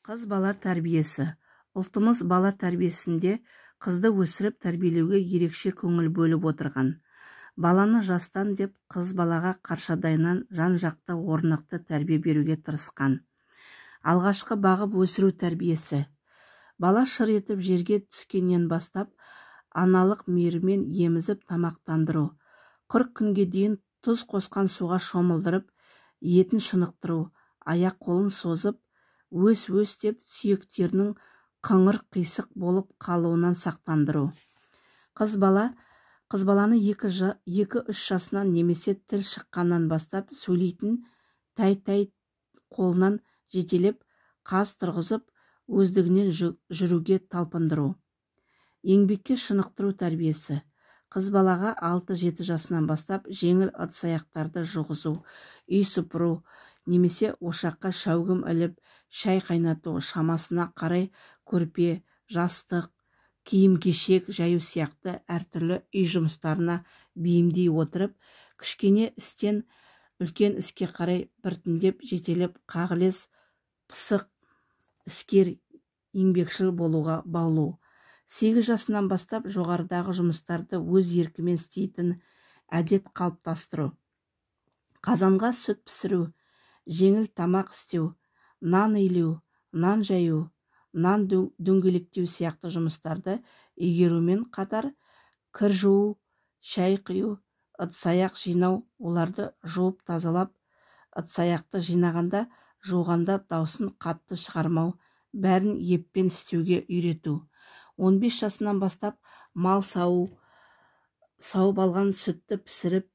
Қыз бала тәрбиесі. Ұлтымыз бала тәрбиесінде қызды өсіріп тәрбиелеуге ерекше көңіл бөліп отырған. Баланы жастан деп қыз балаға қаршадайынан жан-жақты орнықты тәрбие беруге тырысқан. Алғашқы бағып өсіру тәрбиесі. Бала шыр етіп жерге түскеннен бастап аналық мейірмен емізіп тамақтандыру. 40 күнге дейін тұз қосқан суға шомылдырып, етін шынықтыру, аяқ қолын созып, өс деп сүйектерінің қыңыр қисық болып қалуынан сақтандыру. Қыз баланы 2-3 жасынан немесе тіл шыққаннан бастап сөйлейтін тай қолынан жетелеп, қаз тұрғызып, өздігінен жүруге талпындыру. Еңбекке шынықтыру тәрбиесі. Қыз балаға 6-7 жасынан бастап жеңіл ыдыс-аяқтарды жуғызу, үй сыпыру, немесе ошаққа шәугім іліп, шай қайнату, шамасына қарай көрпе, жастық, киім-кешек жаю сияқты әртүрлі үй жұмыстарына бейімдей отырып, кішкене істен үлкен іске қарай біртіндеп жетелеп, қағылез, пысық, іскер, еңбекшіл болуға баулу. 8 жасынан бастап жоғарыдағы жұмыстарды өз еркімен істейтін әдет қалыптастыру. Қазанға сүт пісіру, жеңіл тамақ істеу, нан илеу, нан жаю, нан дөңгелектеу сияқты жұмыстарды игерумен қатар кір жуу, шай құю, ыдыс-аяқ жинау, оларды жуып тазалап, ыдыс-аяқты жинағанда, жуғанда даусын қатты шығармау, бәрін еппен істеуге үйрету. 15 жасынан бастап мал сауып алған сүтті пісіріп,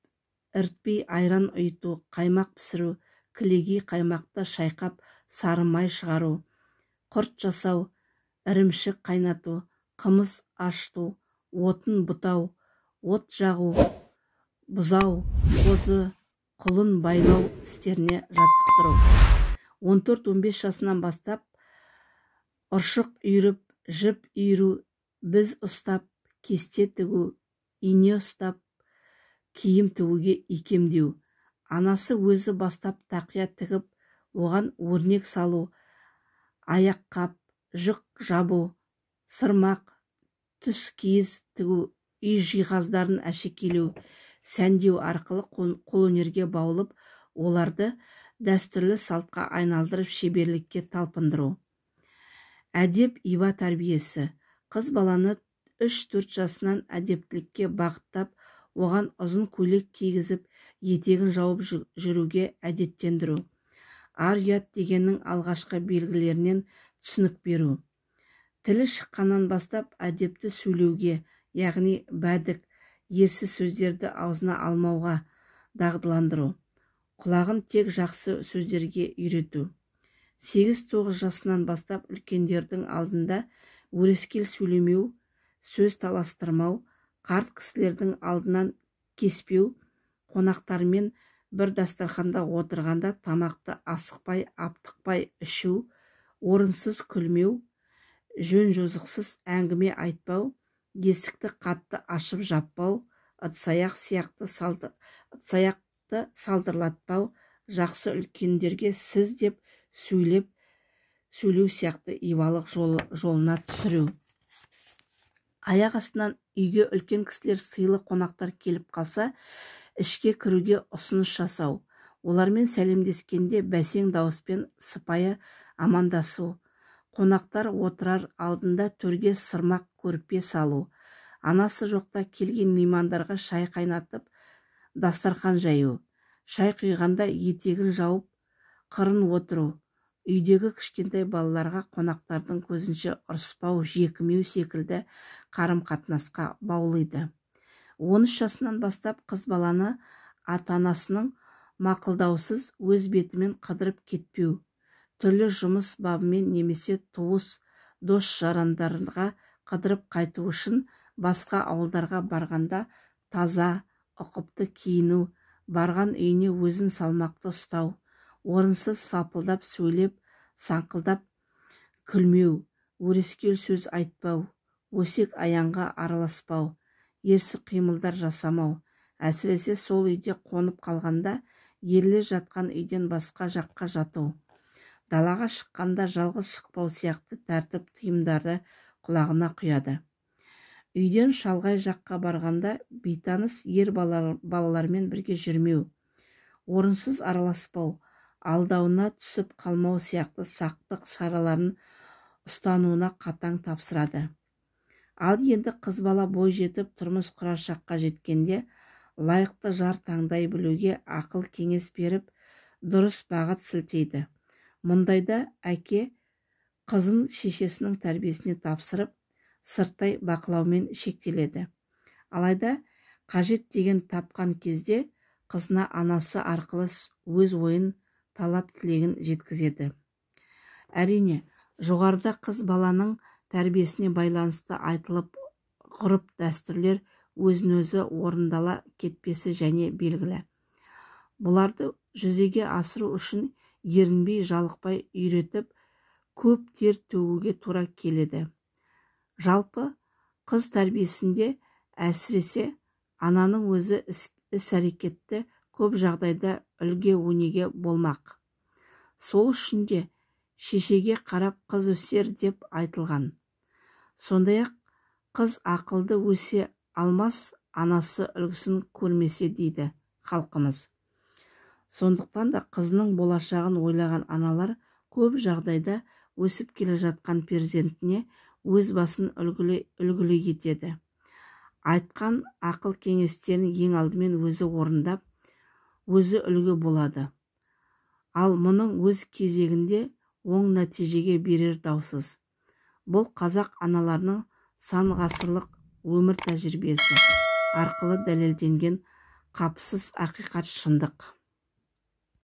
іртпей айран ұйыту, қаймақ пісіру, кілегей қаймақты шайқап, сары май шығару, құрт жасау, ірімшік қайнату, қымыз ашыту, отын бұтау, от жағу, бұзау, қозы, құлын байлау істеріне жаттықтыру. 14-15 жасынан бастап ұршық үйіріп, жіп үйіру, біз ұстап, кесте тігу, ине ұстап, киім тігуге икемдеу. Анасы өзі бастап тақия тігіп, оған өрнек салу, аяқ қап, жүк жабу, сырмақ, түс киіз тігу, үй жиһаздарын әшекейлеу, сәндеу арқылы қолөнерге баулып, оларды дәстүрлі салтқа айналдырып шеберлікке талпындыру. Әдеп иба тәрбиесі. Қыз баланы 3-4 жасынан әдептілікке бағыттап, оған ұзын көйлек кигізіп, етегін жауып жүруге әдеттендіру. Ар-ұят дегеннің алғашқы белгілерінен түсінік беру. Тілі шыққаннан бастап әдепті сөйлеуге, яғни бәдік, ерсіз сөздерді аузына алмауға дағдыландыру. Құлағын тек жақсы сөздерге үйрету. 8-9 жасынан бастап үлкендердің алдында өрескел сөйлемеу, сөз таластырмау, қарт кісілердің алдынан кеспеу, қонақтармен бір дастарханда отырғанда тамақты асықпай, аптықпай ішу, орынсыз күлмеу, жөн-жозықсыз әңгіме айтпау, есікті қатты ашып жаппау, ыдыс-аяқты салдырлатпау, жақсы үлкендерге сіз деп сөйлеу сияқты ибалық жолына түсіру. Аяқ астынан үйге үлкен кісілер, сыйлы қонақтар келіп қалса, ішке кіруге ұсыныс жасау. Олармен сәлемдескенде бәсең дауыспен сыпайы амандасу. Қонақтар отырар алдында төрге сырмақ көрпе салу. Анасы жоқта келген меймандарға шай қайнатып, дастархан жаю. Шай құйғанда етегін жауып, қырын отыру. Үйдегі кішкентай балаларға қонақтардың көзінше ұрыспау, жекімеу секілді қарым-қатынасқа баулиды. 13 жасынан бастап қыз баланы ата-анасының мақұлдаусыз өз бетімен қыдырып кетпеу. Түрлі жұмыс бабымен немесе туыс, дос-жарандарға қыдырып қайту үшін басқа ауылдарға барғанда таза, ұқыпты киіну, барған үйіне өзін салмақты ұстау, орынсыз сапылдап сөйлеп, саңқылдап күлмеу, өрескел сөз айтпау, өсек аяңға араласпау, ерсі қимылдар жасамау, әсіресе сол үйде қонып қалғанда ерлер жатқан үйден басқа жаққа жату. далаға шыққанда жалғыз шықпау сияқты тәртіп тыйымдарды құлағына құяды. Үйден шалғай жаққа барғанда бейтаныс ер балалармен бірге жүрмеу, орынсыз араласпау, алдауына түсіп қалмау сияқты сақтық шараларын ұстануына қатаң тапсырады. Ал енді қыз бала бой жетіп тұрмыс құрар шаққа жеткенде лайықты жар таңдай білуге ақыл кеңес беріп, дұрыс бағыт сілтейді. Мұндайда әке қызын шешесінің тәрбиесіне тапсырып, сырттай бақылаумен шектеледі. Алайда қажет деген тапқан кезде қызына анасы арқылы өз ойын, талап тілегін жеткізеді. Әрине, жоғарыда қыз баланың тәрбиесіне байланысты айтылып ғұрып дәстүрлер өзін-өзі орындала кетпесі және белгілі. Бұларды жүзеге асыру үшін ерінбей жалықпай үйретіп, көп тер төгуге тура келеді. Жалпы, қыз тәрбиесінде әсіресе ананың өзі іс-әрекетті көп жағдайда үлгі-өнеге болмақ. Сол үшін де шешеге қарап қыз өсер деп айтылған. Сондай-ақ қыз ақылды өсе алмас, анасы үлгісін көрмесе дейді халқымыз. Сондықтан да қызының болашағын ойлаған аналар көп жағдайда өсіп келе жатқан перзентіне өз басын үлгілі етеді. Айтқан ақыл кеңестерін ең алдымен өзі орындап, өзі үлгі болады. Ал мұның өз кезегінде оң нәтижеге берер даусыз. Бұл қазақ аналарының сан ғасырлық өмір тәжірибесі арқылы дәлелденген қапысыз ақиқат, шындық.